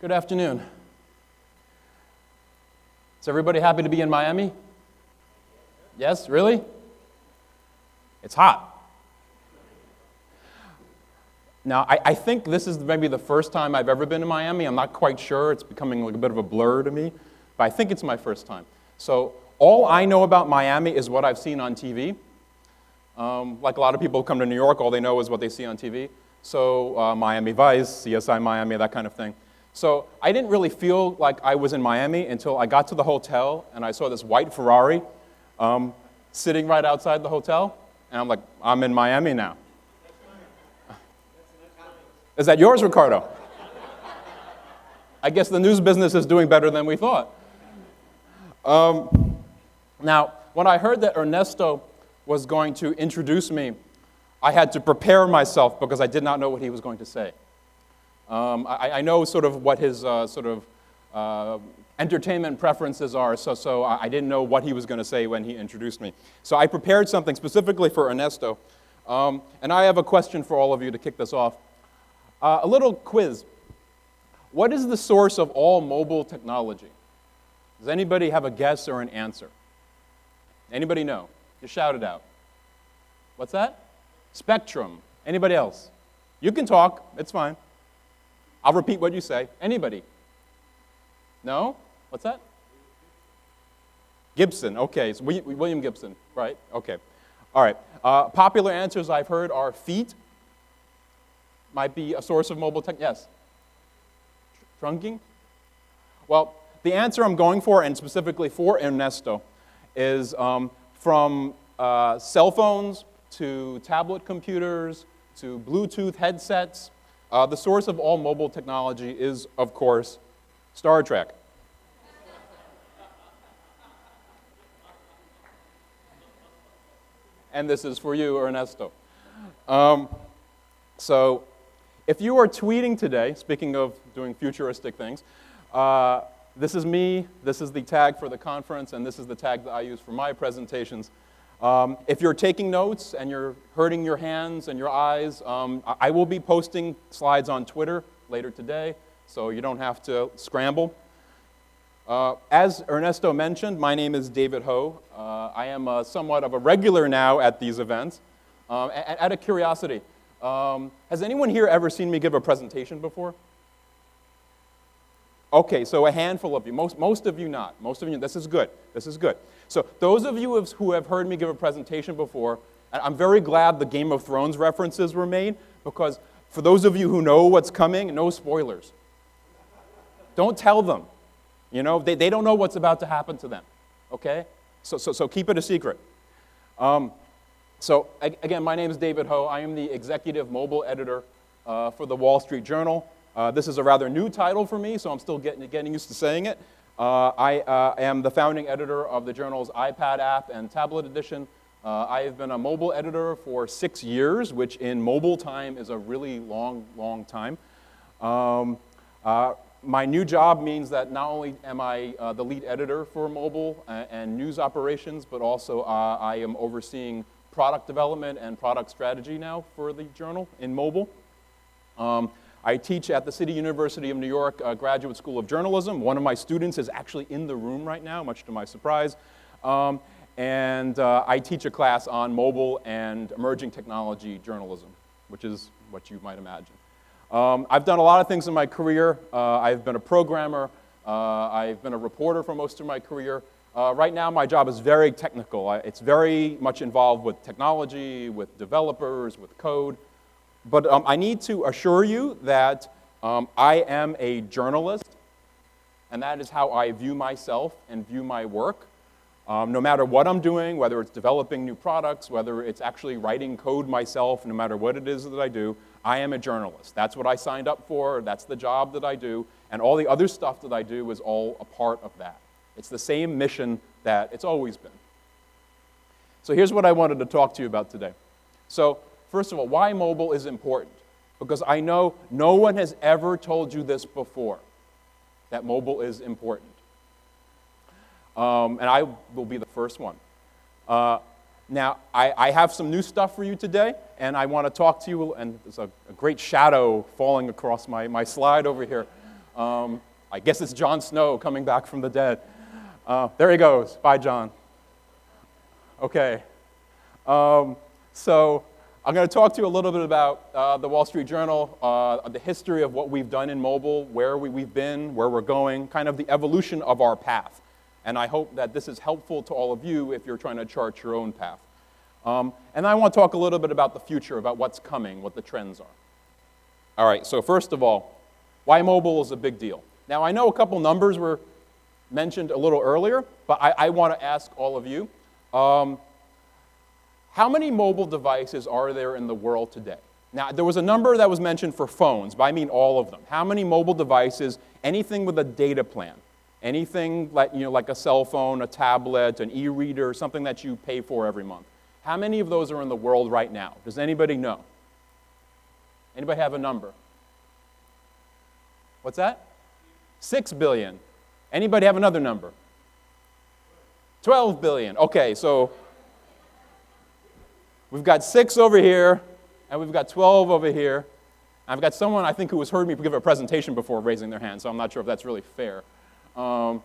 Good afternoon. Is everybody happy to be in Miami? Yes, really? It's hot. Now, I think this is maybe the first time I've ever been in Miami. I'm not quite sure. It's becoming like a bit of a blur to me, but I think it's my first time. So all I know about Miami is what I've seen on TV. Like a lot of people who come to New York, all they know is what they see on TV. So Miami Vice, CSI Miami, that kind of thing. So I didn't really feel like I was in Miami until I got to the hotel and I saw this white Ferrari sitting right outside the hotel. And I'm like, I'm in Miami now. Is that yours, Ricardo? I guess the news business is doing better than we thought. Now, when I heard that Ernesto was going to introduce me, I had to prepare myself because I did not know what he was going to say. I know sort of what his entertainment preferences are, so I didn't know what he was going to say when he introduced me. So I prepared something specifically for Ernesto, and I have a question for all of you to kick this off. A little quiz. What is the source of all mobile technology? Does anybody have a guess or an answer? Anybody know? Just shout it out. What's that? Spectrum. Anybody else? You can talk. It's fine. I'll repeat what you say. Anybody? No? What's that? Gibson. Okay, so William Gibson, right? Okay. All right. Popular answers I've heard are feet. Might be a source of mobile tech. Yes? Trunking? Well, the answer I'm going for, and specifically for Ernesto, is from cell phones to tablet computers to Bluetooth headsets. The source of all mobile technology is, of course, Star Trek. And this is for you, Ernesto. So if you are tweeting today, speaking of doing futuristic things, this is me, this is the tag for the conference, and this is the tag that I use for my presentations. If you're taking notes and you're hurting your hands and your eyes, I will be posting slides on Twitter later today, so you don't have to scramble. As Ernesto mentioned, my name is David Ho. I am somewhat of a regular now at these events. Out of curiosity, has anyone here ever seen me give a presentation before? Okay, so a handful of you. Most of you not. Most of you, this is good. This is good. So those of you who have heard me give a presentation before, I'm very glad the Game of Thrones references were made, because for those of you who know what's coming, no spoilers. Don't tell them. You know, they don't know what's about to happen to them. Okay? So keep it a secret. So again, my name is David Ho. I am the executive mobile editor for the Wall Street Journal. This is a rather new title for me, so I'm still getting used to saying it. I am the founding editor of the journal's iPad app and tablet edition. I have been a mobile editor for 6 years, which in mobile time is a really long time. My new job means that not only am I the lead editor for mobile and news operations, but also I am overseeing product development and product strategy now for the journal in mobile. I teach at the City University of New York Graduate School of Journalism. One of my students is actually in the room right now, much to my surprise. And I teach a class on mobile and emerging technology journalism, which is what you might imagine. I've done a lot of things in my career. I've been a programmer. I've been a reporter for most of my career. Right now, my job is very technical. It's very much involved with technology, with developers, with code. But I need to assure you that I am a journalist, and that is how I view myself and view my work. No matter what I'm doing, whether it's developing new products, whether it's actually writing code myself, no matter what it is that I do, I am a journalist. That's what I signed up for, that's the job that I do, and all the other stuff that I do is all a part of that. It's the same mission that it's always been. So here's what I wanted to talk to you about today. So first of all, why mobile is important. Because I know no one has ever told you this before, that mobile is important. And I will be the first one. Now, I have some new stuff for you today, and I want to talk to you, and there's a great shadow falling across my slide over here. I guess it's Jon Snow coming back from the dead. There he goes. Bye, Jon. Okay. So I'm going to talk to you a little bit about the Wall Street Journal, the history of what we've done in mobile, where we've been, where we're going, kind of the evolution of our path. And I hope that this is helpful to all of you if you're trying to chart your own path. And I want to talk a little bit about the future, about what's coming, what the trends are. All right, so first of all, why mobile is a big deal. Now, I know a couple numbers were mentioned a little earlier, but I want to ask all of you, how many mobile devices are there in the world today? Now, there was a number that was mentioned for phones, but I mean all of them. How many mobile devices, anything with a data plan, anything like a cell phone, a tablet, an e-reader, something that you pay for every month? How many of those are in the world right now? Does anybody know? Anybody have a number? What's that? 6 billion. Anybody have another number? 12 billion. Okay, so we've got 6 over here, and we've got 12 over here. I've got someone, I think, who has heard me give a presentation before raising their hand, so I'm not sure if that's really fair. All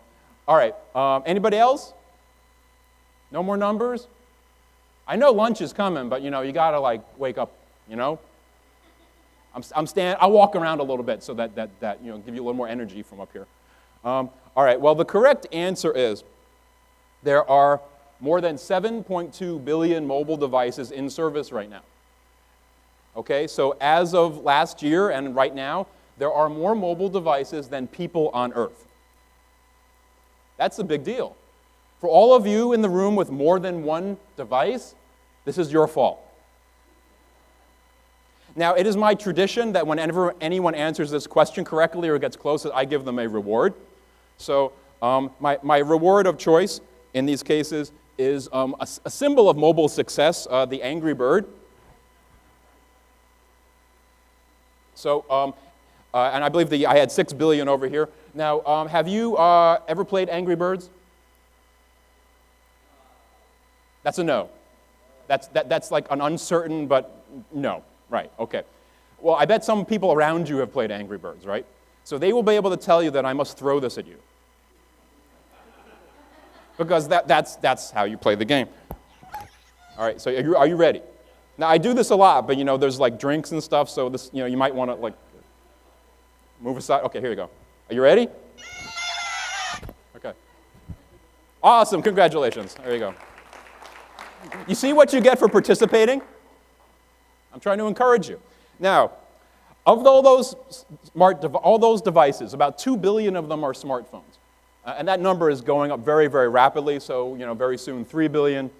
right, anybody else? No more numbers? I know lunch is coming, but, you got to, wake up, I'll walk around a little bit so that give you a little more energy from up here. All right, well, the correct answer is there are more than 7.2 billion mobile devices in service right now. Okay, so as of last year and right now, there are more mobile devices than people on Earth. That's a big deal. For all of you in the room with more than one device, this is your fault. Now, it is my tradition that whenever anyone answers this question correctly or gets close, I give them a reward. So my reward of choice in these cases is a symbol of mobile success, the Angry Bird. So, and I believe I had 6 billion over here. Now, have you ever played Angry Birds? That's a no. That's like an uncertain, but no. Right, okay. Well, I bet some people around you have played Angry Birds, right? So they will be able to tell you that I must throw this at you. Because that's how you play the game. All right, so are you ready? Now, I do this a lot, but there's drinks and stuff, so this, you might want to move aside. Okay, here you go. Are you ready? Okay. Awesome, congratulations. There you go. You see what you get for participating? I'm trying to encourage you. Now, of all those devices, about 2 billion of them are smartphones. And that number is going up very, very rapidly, so very soon 3 billion.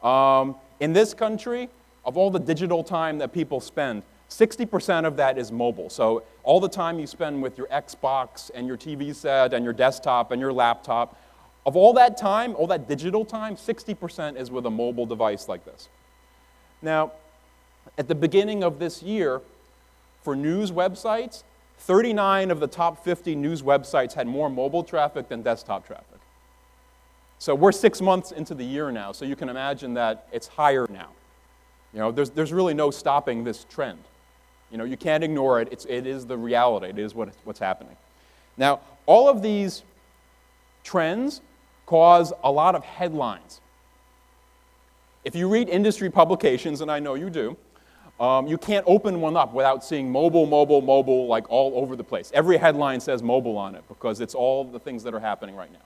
In this country, of all the digital time that people spend, 60% of that is mobile. So all the time you spend with your Xbox and your TV set and your desktop and your laptop, of all that time, all that digital time, 60% is with a mobile device like this. Now, at the beginning of this year, for news websites, 39 of the top 50 news websites had more mobile traffic than desktop traffic. So we're 6 months into the year now, so you can imagine that it's higher now. There's really no stopping this trend. You can't ignore it. It is the reality. It is what's happening. Now, all of these trends cause a lot of headlines. If you read industry publications, and I know you do, you can't open one up without seeing mobile, mobile, mobile, all over the place. Every headline says mobile on it because it's all the things that are happening right now.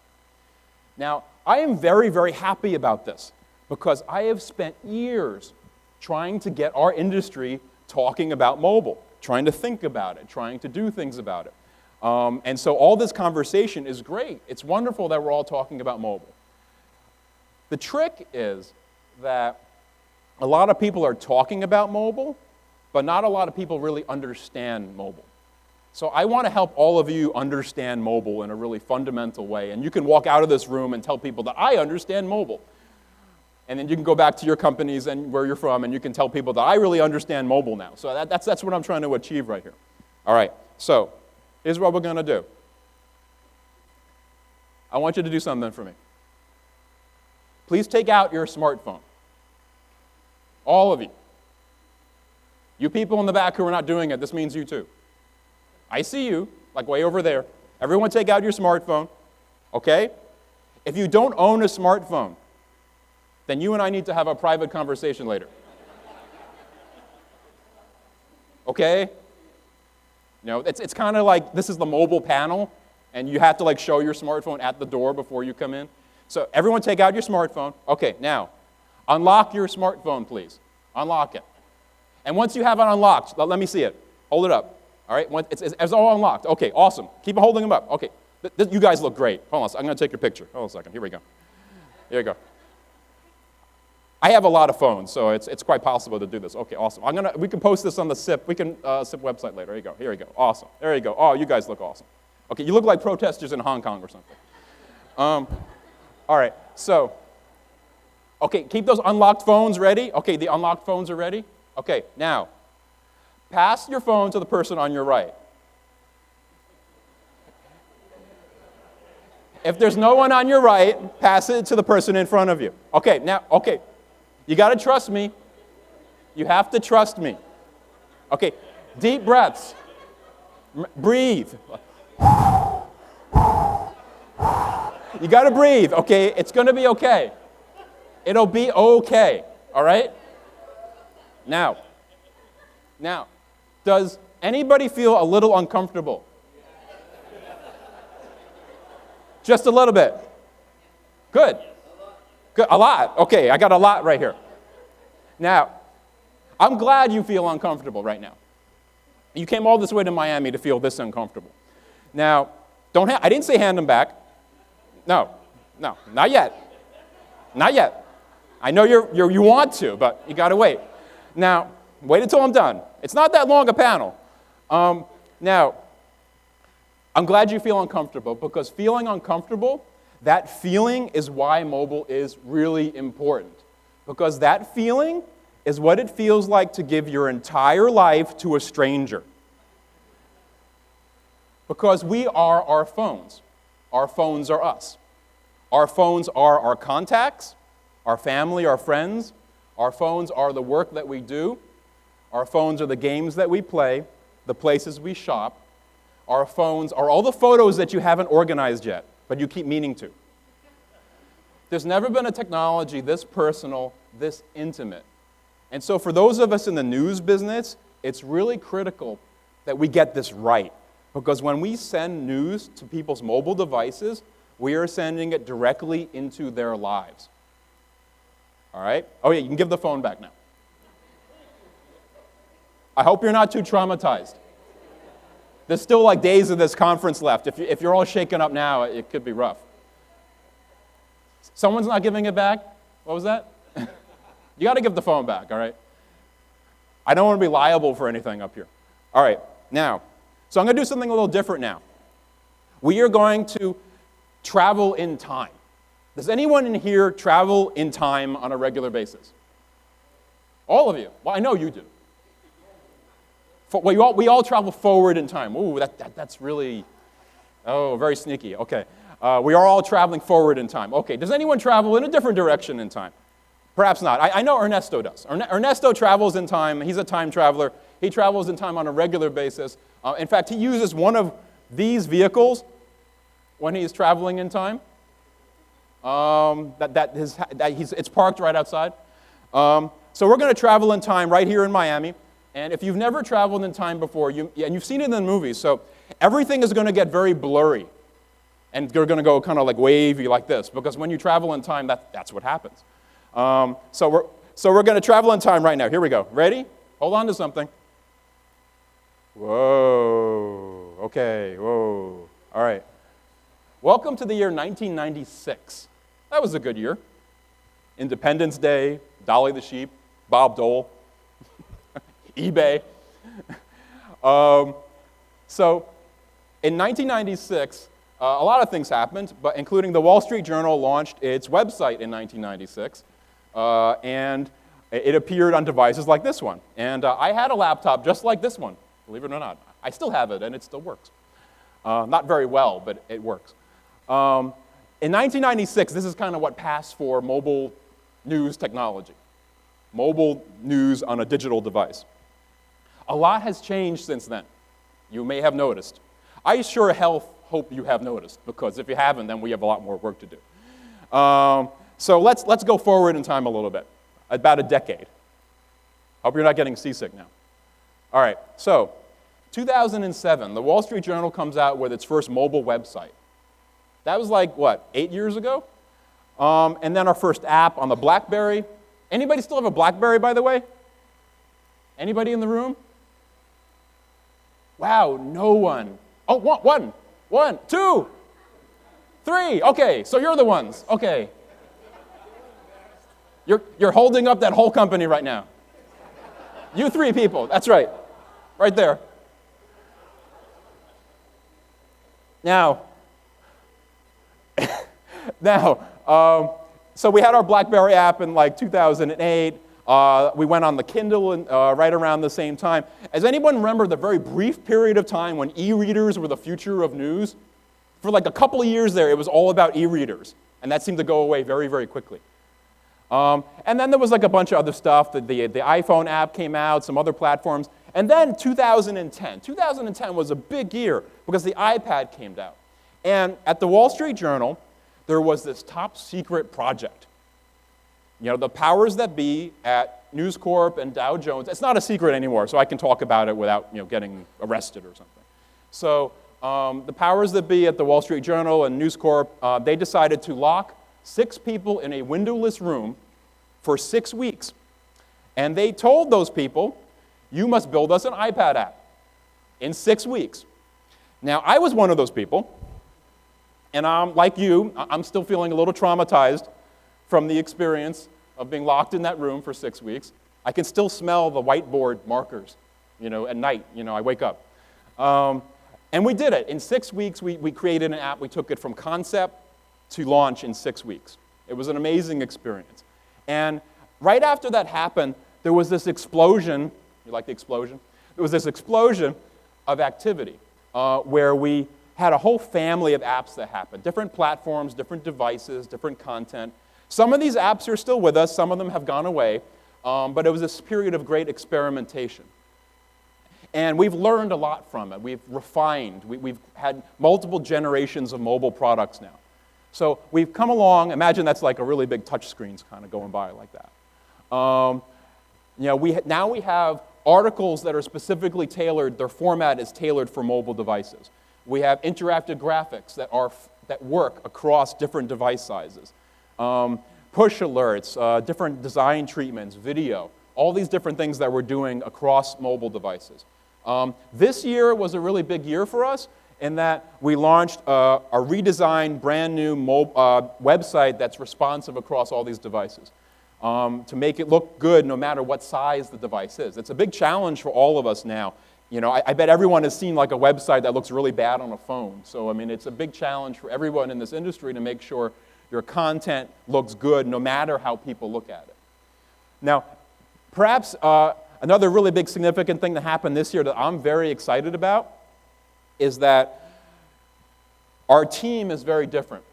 Now, I am very, very happy about this because I have spent years trying to get our industry talking about mobile, trying to think about it, trying to do things about it. And so all this conversation is great. It's wonderful that we're all talking about mobile. The trick is that a lot of people are talking about mobile, but not a lot of people really understand mobile. So I want to help all of you understand mobile in a really fundamental way. And you can walk out of this room and tell people that I understand mobile. And then you can go back to your companies and where you're from, and you can tell people that I really understand mobile now. So that's what I'm trying to achieve right here. All right, so here's what we're going to do. I want you to do something for me. Please take out your smartphone. All of you. You people in the back who are not doing it, this means you too. I see you. like way over there. Everyone take out your smartphone, okay? If you don't own a smartphone, then you and I need to have a private conversation later. Okay? You know, it's kind of like this is the mobile panel, and you have to like show your smartphone at the door before you come in. So everyone take out your smartphone. Okay, now, unlock your smartphone, please. Unlock it. And once you have it unlocked, let me see it. Hold it up. All right? It's all unlocked. Okay, awesome. Keep holding them up. Okay. You guys look great. Hold on. I'm going to take your picture. Hold on a second. Here we go. Here we go. I have a lot of phones, so it's quite possible to do this. Okay, awesome. We can post this on the SIP. SIP website later. There you go. Here we go. Awesome. There you go. Oh, you guys look awesome. Okay, you look like protesters in Hong Kong or something. All right. So, okay, keep those unlocked phones ready. Okay, the unlocked phones are ready. Okay, now, pass your phone to the person on your right. If there's no one on your right, pass it to the person in front of you. Okay, now, okay. You got to trust me. You have to trust me. Okay, deep breaths. Breathe. You got to breathe, okay? It's going to be okay. It'll be okay, all right? Now, does anybody feel a little uncomfortable? Just a little bit. Good. Good. A lot. Okay, I got a lot right here. Now, I'm glad you feel uncomfortable right now. You came all this way to Miami to feel this uncomfortable. Now, I didn't say hand them back. No, not yet. Not yet. I know you want to, but you got to wait. Now, wait until I'm done. It's not that long a panel. Now, I'm glad you feel uncomfortable, because feeling uncomfortable, that feeling is why mobile is really important. Because that feeling is what it feels like to give your entire life to a stranger. Because we are our phones. Our phones are us. Our phones are our contacts, our family, our friends. Our phones are the work that we do. Our phones are the games that we play, the places we shop. Our phones are all the photos that you haven't organized yet, but you keep meaning to. There's never been a technology this personal, this intimate. And so for those of us in the news business, it's really critical that we get this right. Because when we send news to people's mobile devices, we are sending it directly into their lives. All right? Oh yeah, you can give the phone back now. I hope you're not too traumatized. There's still like days of this conference left. If you're all shaken up now, it could be rough. Someone's not giving it back? What was that? You got to give the phone back, all right? I don't want to be liable for anything up here. All right, now, so I'm going to do something a little different now. We are going to travel in time. Does anyone in here travel in time on a regular basis? All of you? Well, I know you do. We all travel forward in time. Ooh, that's really, very sneaky. Okay. We are all traveling forward in time. Okay, does anyone travel in a different direction in time? Perhaps not. I know Ernesto does. Ernesto travels in time. He's a time traveler. He travels in time on a regular basis. In fact, he uses one of these vehicles when he's traveling in time. It's parked right outside. So we're going to travel in time right here in Miami. And if you've never traveled in time before, and you've seen it in the movies, so everything is going to get very blurry. And you're going to go kind of like wavy like this, because when you travel in time, that's what happens. So we're going to travel in time right now. Here we go. Ready? Hold on to something. Whoa. Okay. Whoa. All right. Welcome to the year 1996. That was a good year. Independence Day, Dolly the Sheep, Bob Dole, eBay. So in 1996, a lot of things happened, but including the Wall Street Journal launched its website in 1996, and it appeared on devices like this one. And I had a laptop just like this one, believe it or not. I still have it, and it still works. Not very well, but it works. In 1996, this is kind of what passed for mobile news technology. Mobile news on a digital device. A lot has changed since then. You may have noticed. I sure hell hope you have noticed, because if you haven't, then we have a lot more work to do. So let's go forward in time a little bit, about a decade. Hope you're not getting seasick now. All right, so 2007, the Wall Street Journal comes out with its first mobile website. That was like, what, 8 years ago? And then our first app on the BlackBerry. Anybody still have a BlackBerry, by the way? Anybody in the room? Wow, no one. Oh, one, two, three. Okay, so you're the ones. Okay. You're holding up that whole company right now. You three people, that's right. Right there. Now, so we had our BlackBerry app in like 2008. We went on the Kindle right around the same time. Does anyone remember the very brief period of time when e-readers were the future of news? For like a couple of years there, it was all about e-readers, and that seemed to go away very, very quickly. And then there was like a bunch of other stuff. The iPhone app came out, some other platforms. And then 2010. 2010 was a big year because the iPad came out. And at the Wall Street Journal, there was this top secret project. You know, the powers that be at News Corp and Dow Jones, it's not a secret anymore, so I can talk about it without getting arrested or something. So the powers that be at the Wall Street Journal and News Corp, they decided to lock 6 people in a windowless room for 6 weeks. And they told those people, you must build us an iPad app in 6 weeks. Now, I was one of those people, and like you, I'm still feeling a little traumatized from the experience of being locked in that room for 6 weeks. I can still smell the whiteboard markers, at night, I wake up. And we did it. In 6 weeks, we created an app. We took it from concept to launch in 6 weeks. It was an amazing experience. And right after that happened, there was this explosion. You like the explosion? There was this explosion of activity where we had a whole family of apps that happened, different platforms, different devices, different content. Some of these apps are still with us. Some of them have gone away. But it was this period of great experimentation. And we've learned a lot from it. We've refined. We've had multiple generations of mobile products now. So we've come along. Imagine that's like a really big touch screens kind of going by like that. Now we have articles that are specifically tailored. Their format is tailored for mobile devices. We have interactive graphics that work across different device sizes. Push alerts, different design treatments, video, all these different things that we're doing across mobile devices. This year was a really big year for us in that we launched a redesigned, brand new website that's responsive across all these devices to make it look good no matter what size the device is. It's a big challenge for all of us now. I bet everyone has seen like a website that looks really bad on a phone. So, it's a big challenge for everyone in this industry to make sure your content looks good no matter how people look at it. Now, perhaps another really big significant thing that happened this year that I'm very excited about is that our team is very different.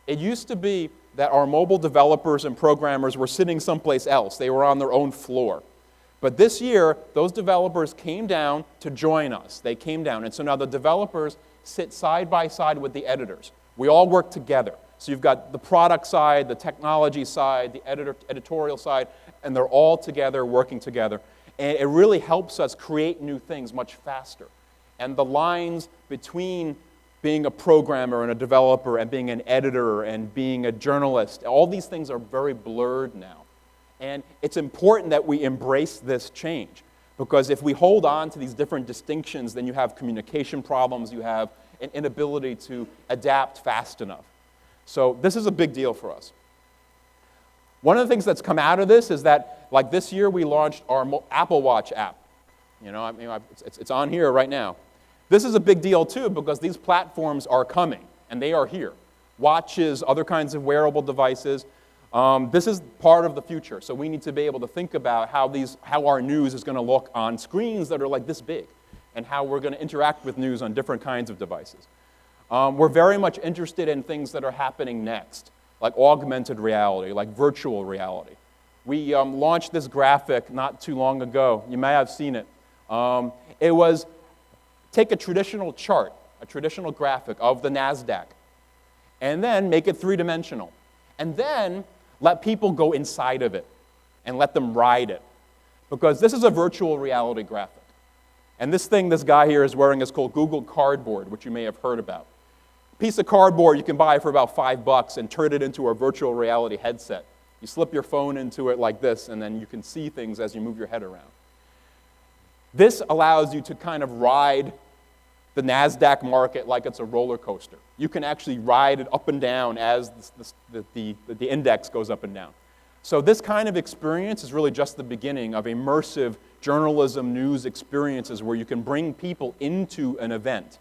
It used to be that our mobile developers and programmers were sitting someplace else. They were on their own floor. But this year, those developers came down to join us. They came down. And so now the developers sit side by side with the editors. We all work together. So you've got the product side, the technology side, the editorial side, and they're all together, working together. And it really helps us create new things much faster. And the lines between being a programmer and a developer and being an editor and being a journalist, all these things are very blurred now. And it's important that we embrace this change, because if we hold on to these different distinctions, then you have communication problems, you have an inability to adapt fast enough. So this is a big deal for us. One of the things that's come out of this is that, like this year, we launched our Apple Watch app. It's on here right now. This is a big deal too, because these platforms are coming, and they are here. Watches, other kinds of wearable devices. This is part of the future, so we need to be able to think about how our news is going to look on screens that are like this big, and how we're going to interact with news on different kinds of devices. We're very much interested in things that are happening next, like augmented reality, like virtual reality. We launched this graphic not too long ago. You may have seen it. It was take a traditional chart a traditional graphic of the NASDAQ, and then make it three-dimensional. And then let people go inside of it and let them ride it. Because this is a virtual reality graphic. And this thing this guy here is wearing is called Google Cardboard, which you may have heard about. A piece of cardboard you can buy for about $5 and turn it into a virtual reality headset. You slip your phone into it like this, and then you can see things as you move your head around. This allows you to kind of ride the NASDAQ market like it's a roller coaster. You can actually ride it up and down as the index goes up and down. So this kind of experience is really just the beginning of immersive journalism news experiences where you can bring people into an event.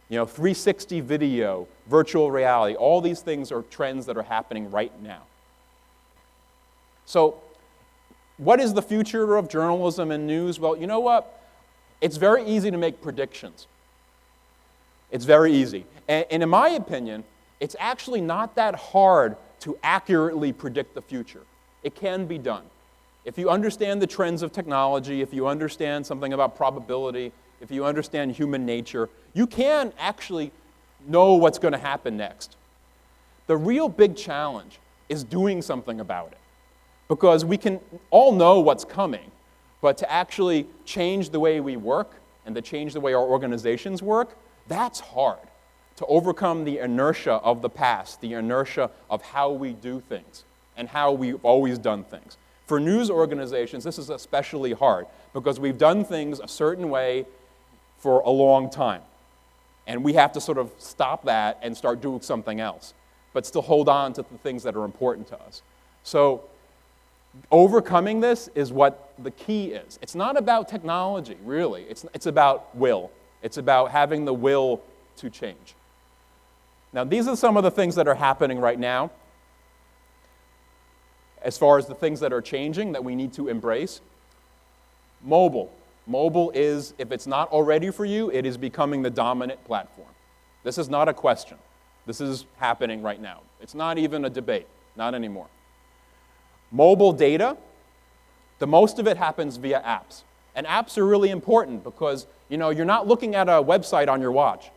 360 video, virtual reality, all these things are trends that are happening right now. So what is the future of journalism and news? Well, you know what? It's very easy to make predictions. It's very easy. And in my opinion, it's actually not that hard to accurately predict the future. It can be done. If you understand the trends of technology, if you understand something about probability, if you understand human nature, you can actually know what's going to happen next. The real big challenge is doing something about it. Because we can all know what's coming, but to actually change the way we work and to change the way our organizations work, that's hard. To overcome the inertia of the past, the inertia of how we do things and how we've always done things. For news organizations, this is especially hard because we've done things a certain way for a long time. And we have to sort of stop that and start doing something else, but still hold on to the things that are important to us. So overcoming this is what the key is. It's not about technology, really. It's about will. It's about having the will to change. Now, these are some of the things that are happening right now as far as the things that are changing that we need to embrace. Mobile. Mobile is, if it's not already for you, it is becoming the dominant platform. This is not a question. This is happening right now. It's not even a debate. Not anymore. Mobile data, the most of it happens via apps. And apps are really important because, you're not looking at a website on your watch.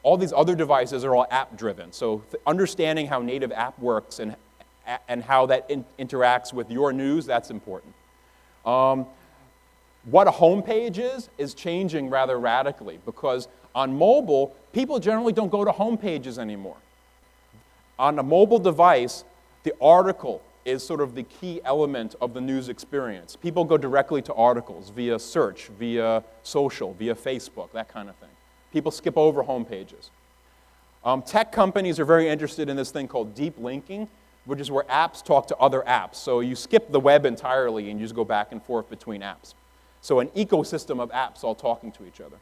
All these other devices are all app-driven. So understanding how native app works and how that interacts with your news, that's important. What a homepage is changing rather radically because on mobile, people generally don't go to homepages anymore. On a mobile device, the article is sort of the key element of the news experience. People go directly to articles via search, via social, via Facebook, that kind of thing. People skip over homepages. Tech companies are very interested in this thing called deep linking, which is where apps talk to other apps. So you skip the web entirely and you just go back and forth between apps. So an ecosystem of apps all talking to each other.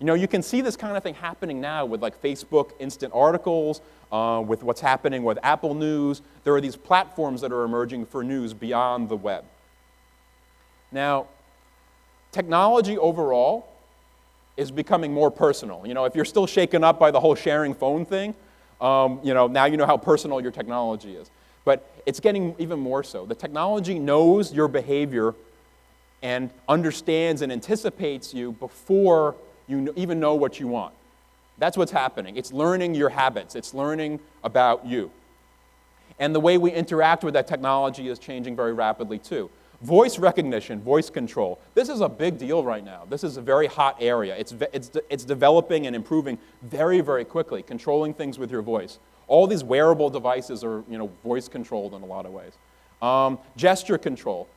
You can see this kind of thing happening now with like Facebook instant articles, with what's happening with Apple News. There are these platforms that are emerging for news beyond the web. Now, technology overall is becoming more personal. If you're still shaken up by the whole sharing phone thing, now you know how personal your technology is. But it's getting even more so. The technology knows your behavior and understands and anticipates you before you even know what you want. That's what's happening. It's learning your habits. It's learning about you. And the way we interact with that technology is changing very rapidly too. Voice recognition, voice control. This is a big deal right now. This is a very hot area. It's developing and improving very, very quickly, controlling things with your voice. All these wearable devices are, voice controlled in a lot of ways. Gesture control.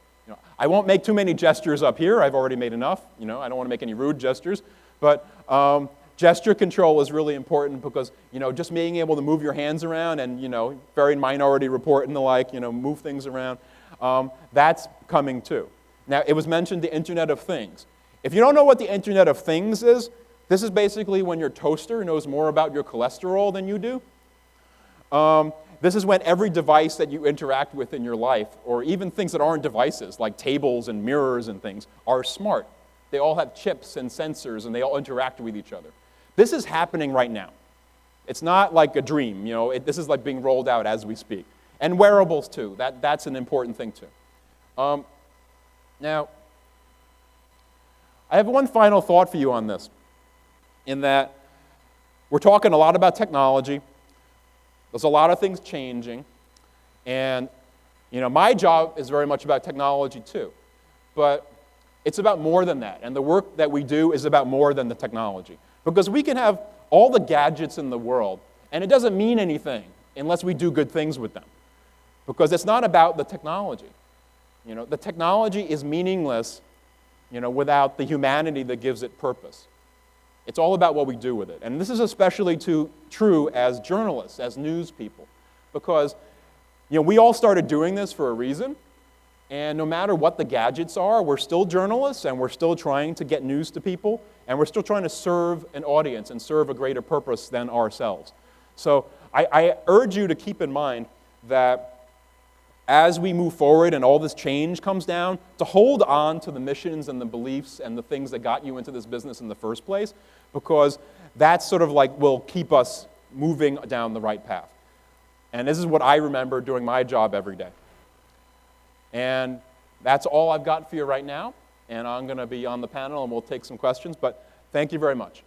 I won't make too many gestures up here. I've already made enough. I don't want to make any rude gestures. But gesture control is really important because, just being able to move your hands around and, very Minority Report and the like, move things around, that's coming too. Now, it was mentioned the Internet of Things. If you don't know what the Internet of Things is, this is basically when your toaster knows more about your cholesterol than you do. This is when every device that you interact with in your life, or even things that aren't devices, like tables and mirrors and things, are smart. They all have chips and sensors, and they all interact with each other. This is happening right now. It's not like a dream. This is like being rolled out as we speak. And wearables, too. That's an important thing, too. Now, I have one final thought for you on this, in that we're talking a lot about technology. There's a lot of things changing. And my job is very much about technology too. But it's about more than that. And the work that we do is about more than the technology. Because we can have all the gadgets in the world, and it doesn't mean anything unless we do good things with them. Because it's not about the technology. The technology is meaningless, without the humanity that gives it purpose. It's all about what we do with it. And this is especially true as journalists, as news people. Because, we all started doing this for a reason. And no matter what the gadgets are, we're still journalists, and we're still trying to get news to people, and we're still trying to serve an audience and serve a greater purpose than ourselves. So I urge you to keep in mind that as we move forward and all this change comes down, to hold on to the missions and the beliefs and the things that got you into this business in the first place, because that's sort of like will keep us moving down the right path. And this is what I remember doing my job every day. And that's all I've got for you right now. And I'm going to be on the panel, and we'll take some questions. But thank you very much.